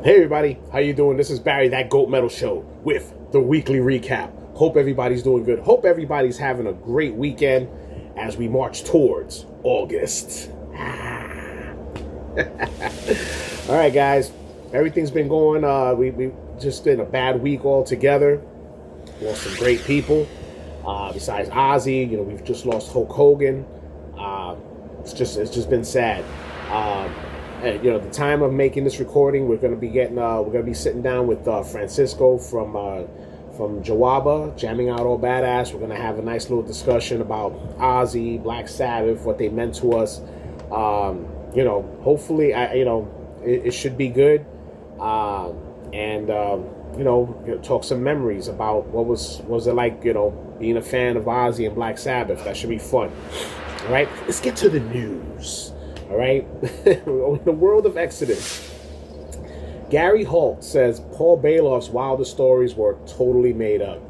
Hey everybody, how you doing? This is Barry, that Goat Metal Show, with the weekly recap. Hope everybody's doing good. Hope everybody's having a great weekend as we march towards August. All right, guys, everything's been going. We just been a bad week altogether. Lost some great people. Besides Ozzy, we've just lost Hulk Hogan. It's just been sad. And, the time of making this recording, we're going to be sitting down with Francisco from Jawaba, Jamming Out All Badass. We're going to have a nice little discussion about Ozzy, Black Sabbath, what they meant to us. Hopefully, it should be good. Talk some memories about what was it like, being a fan of Ozzy and Black Sabbath. That should be fun. All right, let's get to the news. All right, in the world of Exodus, Gary Holt says Paul Bailoff's wildest stories were totally made up.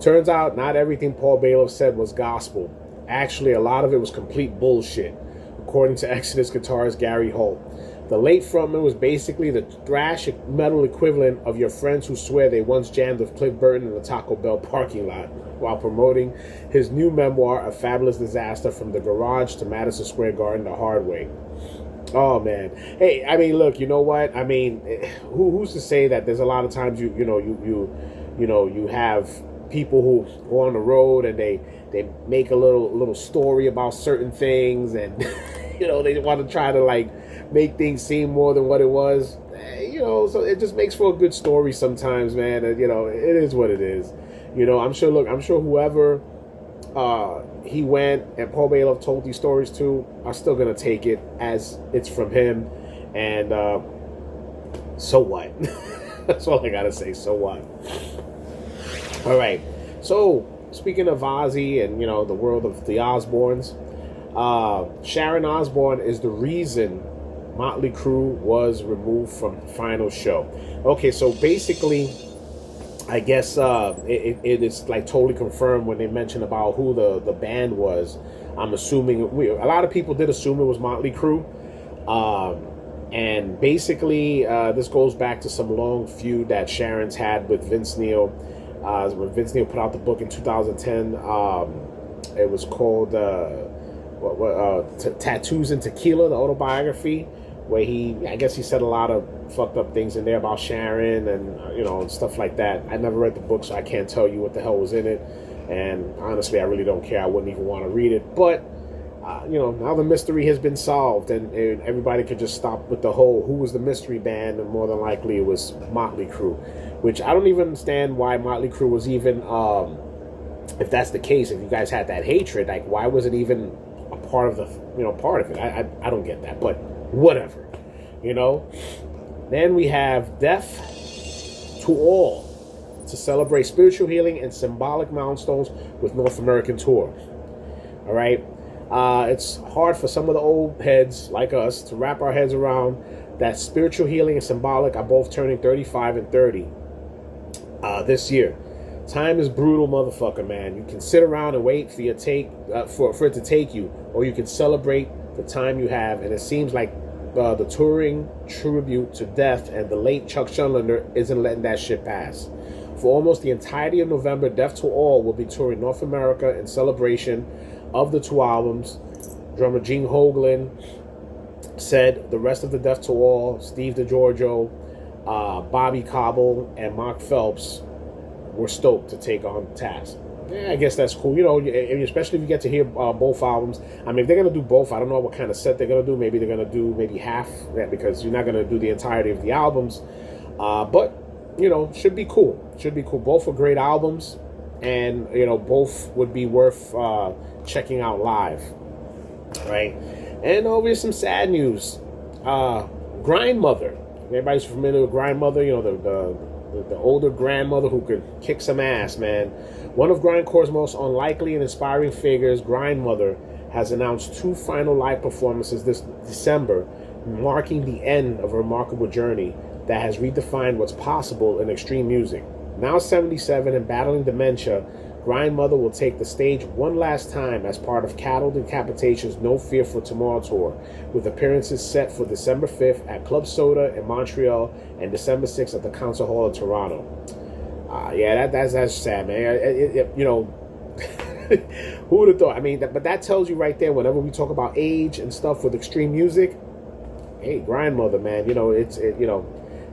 Turns out not everything Paul Bailoff said was gospel. Actually, a lot of it was complete bullshit, according to Exodus guitarist Gary Holt. The late frontman was basically the thrash metal equivalent of your friends who swear they once jammed with Cliff Burton in the Taco Bell parking lot while promoting his new memoir, A Fabulous Disaster from the Garage to Madison Square Garden the Hard Way. Oh, man. Hey, I mean, look, you know what? I mean, who's to say that there's a lot of times you have people who go on the road and they make a little story about certain things, and they want to try to make things seem more than what it was. So it just makes for a good story sometimes, man. And, it is what it is. I'm sure whoever he went and Paul Bailoff told these stories to are still going to take it as it's from him. And so what? That's all I got to say. So what? All right. So speaking of Ozzy and, the world of the Osbournes, Sharon Osbourne is the reason Motley Crue was removed from the final show. Okay, so basically, I guess it is totally confirmed when they mention about who the band was. I'm assuming a lot of people did assume it was Motley Crue, and basically this goes back to some long feud that Sharon's had with Vince Neil. When Vince Neil put out the book in 2010, it was called Tattoos and Tequila, the autobiography, where I guess he said a lot of fucked up things in there about Sharon and, and stuff like that. I never read the book, so I can't tell you what the hell was in it. And honestly, I really don't care. I wouldn't even want to read it. But, now the mystery has been solved, and everybody could just stop with the whole who was the mystery band, and more than likely it was Motley Crue, which I don't even understand why Motley Crue was even, if that's the case, if you guys had that hatred, why was it even a part of it? I don't get that, but whatever, Then we have Death to All to celebrate spiritual healing and symbolic milestones with North American tour. All right. It's hard for some of the old heads like us to wrap our heads around that spiritual healing and symbolic are both turning 35 and 30 this year. Time is brutal, motherfucker, man. You can sit around and wait for for it to take you, or you can celebrate the time you have. And it seems like the touring tribute to Death and the late Chuck Schuldiner isn't letting that shit pass. For almost the entirety of November, Death to All will be touring North America in celebration of the two albums. Drummer Gene Hoglan said the rest of the Death to All, Steve DiGiorgio, Bobby Cobble, and Mark Phelps were stoked to take on the task. Yeah, I guess that's cool. Especially if you get to hear both albums. I mean, if they're going to do both, I don't know what kind of set they're going to do. Maybe they're going to do half that, because you're not going to do the entirety of the albums. But, should be cool. Should be cool. Both are great albums, and, both would be worth checking out live. Right? And over some sad news. Grindmother. Everybody's familiar with Grindmother, the older grandmother who could kick some ass, man. One of grindcore's most unlikely and inspiring figures, Grindmother, has announced 2 final live performances this December, marking the end of a remarkable journey that has redefined what's possible in extreme music. Now 77 and battling dementia, Grandmother will take the stage one last time as part of Cattle Decapitation's No Fear for Tomorrow tour, with appearances set for December 5th at Club Soda in Montreal and December 6th at the Concert Hall of Toronto. Yeah, that's sad, man. You know, who would have thought? I mean, but that tells you right there, whenever we talk about age and stuff with extreme music, hey, Grandmother, man, you know, you know,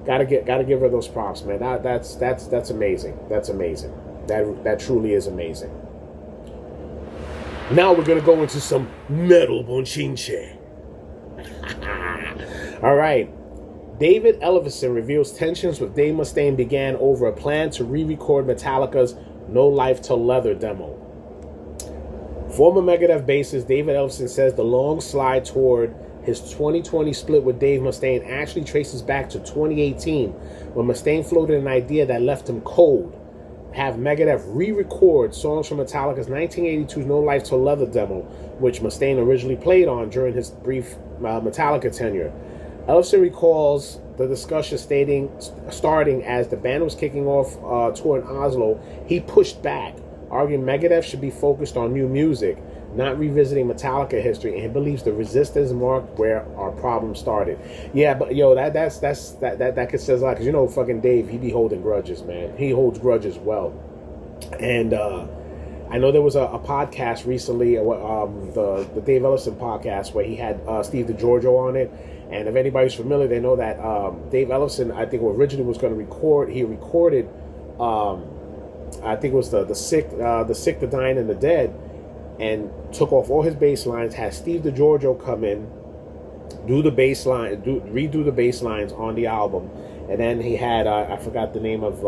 gotta give her those props, man. That's amazing. That's amazing. That truly is amazing. Now we're gonna go into some metal bochinche. All right. David Ellefson reveals tensions with Dave Mustaine began over a plan to re-record Metallica's No Life Till Leather demo. Former Megadeth bassist David Ellefson says the long slide toward his 2020 split with Dave Mustaine actually traces back to 2018, when Mustaine floated an idea that left him cold: have Megadeth re-record songs from Metallica's 1982 No Life Till Leather demo, which Mustaine originally played on during his brief Metallica tenure. Ellefson recalls the discussion starting as the band was kicking off tour in Oslo. He pushed back, arguing Megadeth should be focused on new music, not revisiting Metallica history, and he believes the Resistance marked where our problem started. Yeah, but yo, that could say a lot, because you know, fucking Dave, he be holding grudges, man. He holds grudges well. And I know there was a podcast recently, the Dave Ellefson podcast, where he had Steve DiGiorgio on it. And if anybody's familiar, they know that Dave Ellefson, I think, originally was going to record. He recorded, I think it was the Sick, the Dying, and the Dead, and took off all his bass lines. Had Steve DiGiorgio come in, do the bass line, redo the bass lines on the album, and then he had I forgot the name of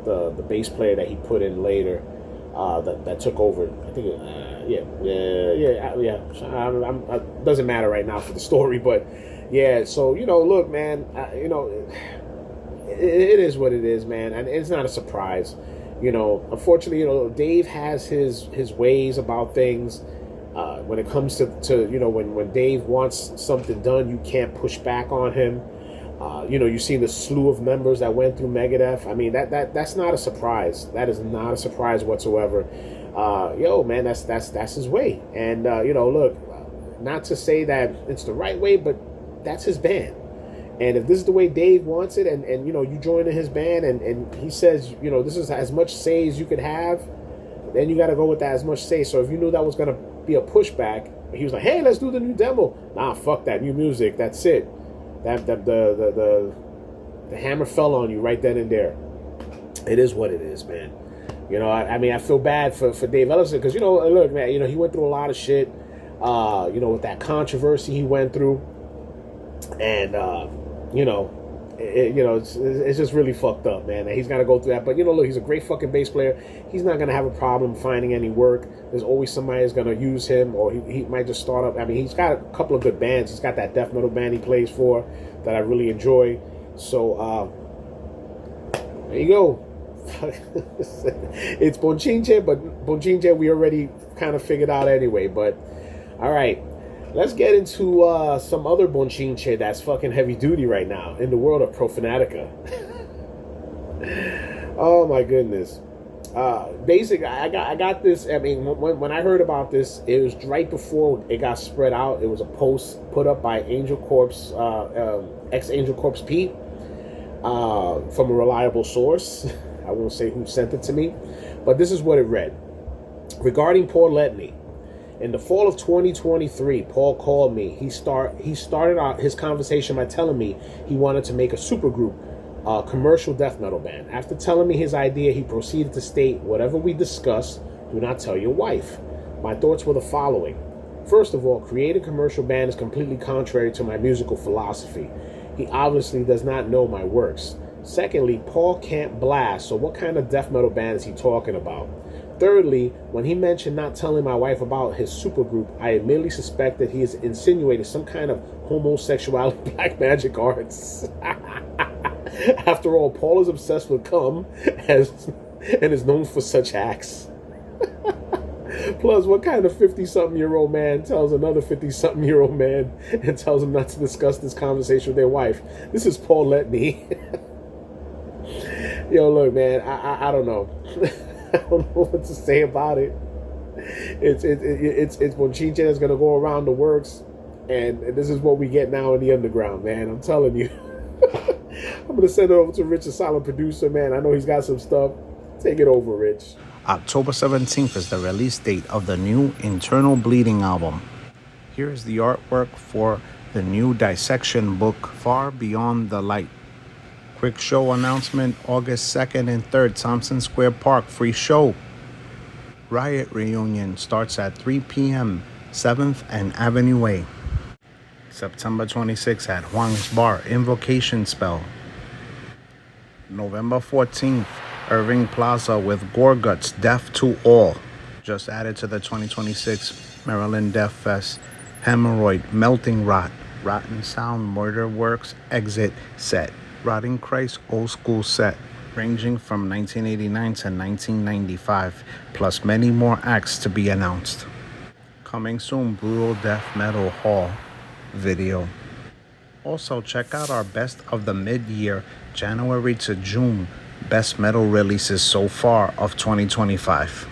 the bass player that he put in later that took over. I think doesn't matter right now for the story, but. Yeah, so, you know, look, man, you know, it is what it is, man, and it's not a surprise. You know, unfortunately, you know, Dave has his ways about things. When it comes to you know, when Dave wants something done, you can't push back on him. You know, you've seen the slew of members that went through Megadeth. I mean, that's not a surprise. That is not a surprise whatsoever. Yo, man, that's his way. And, you know, look, not to say that it's the right way, but that's his band. And if this is the way Dave wants it, and you know, you join in his band, and he says, you know, this is as much say as you could have, then you got to go with that as much say. So if you knew that was going to be a pushback, he was like, hey, let's do the new demo. Nah, fuck that, new music, that's it. The hammer fell on you right then and there. It is what it is, man. You know, I mean, I feel bad for Dave Ellefson, because, you know, look, man, you know, he went through a lot of shit, you know, with that controversy he went through. And, you know, it's just really fucked up, man. And he's got to go through that. But, you know, look, he's a great fucking bass player. He's not going to have a problem finding any work. There's always somebody who's going to use him, or he might just start up. I mean, he's got a couple of good bands. He's got that death metal band he plays for that I really enjoy. So, there you go. It's bochinche, but bochinche we already kind of figured out anyway. But, all right. Let's get into some other bochinche that's fucking heavy duty right now in the world of Profanatica. Oh my goodness. Basically, I got this. I mean, when I heard about this, it was right before it got spread out. It was a post put up by Angel Corpse, ex-Angel Corpse Pete, from a reliable source. I won't say who sent it to me, but this is what it read. Regarding Paul Letney. In the fall of 2023, Paul called me. He started out his conversation by telling me he wanted to make a supergroup, commercial death metal band. After telling me his idea, he proceeded to state, whatever we discuss, do not tell your wife. My thoughts were the following. First of all, creating a commercial band is completely contrary to my musical philosophy. He obviously does not know my works. Secondly, Paul can't blast, so what kind of death metal band is he talking about? Thirdly, when he mentioned not telling my wife about his supergroup, I immediately suspected he is insinuating some kind of homosexuality, black magic arts. After all, Paul is obsessed with cum and is known for such acts. Plus, what kind of 50-something-year-old man tells another 50-something-year-old man and tells him not to discuss this conversation with their wife? This is Paul Letney. Yo, look, man, I don't know. I don't know what to say about it. It's bochinche that's gonna go around the works, and this is what we get now in the underground, man. I'm telling you. I'm gonna send it over to Rich, the silent producer, man. I know he's got some stuff. Take it over, Rich. October 17th is the release date of the new Internal Bleeding album. Here is the artwork for the new dissection book, Far Beyond the Light. Quick show announcement, August 2nd and 3rd, Thompson Square Park, free show. Riot reunion starts at 3 p.m., 7th and Avenue A. September 26th at Huang's Bar, Invocation Spell. November 14th, Irving Plaza with Gorguts, Death to All. Just added to the 2026 Maryland Death Fest. Hemorrhoid, Melting Rot, Rotten Sound, Murder Works, Exit set. Rotting Christ Old School set, ranging from 1989 to 1995, plus many more acts to be announced. Coming soon, Brutal Death Metal Hall video. Also, check out our best of the mid-year, January to June, best metal releases so far of 2025.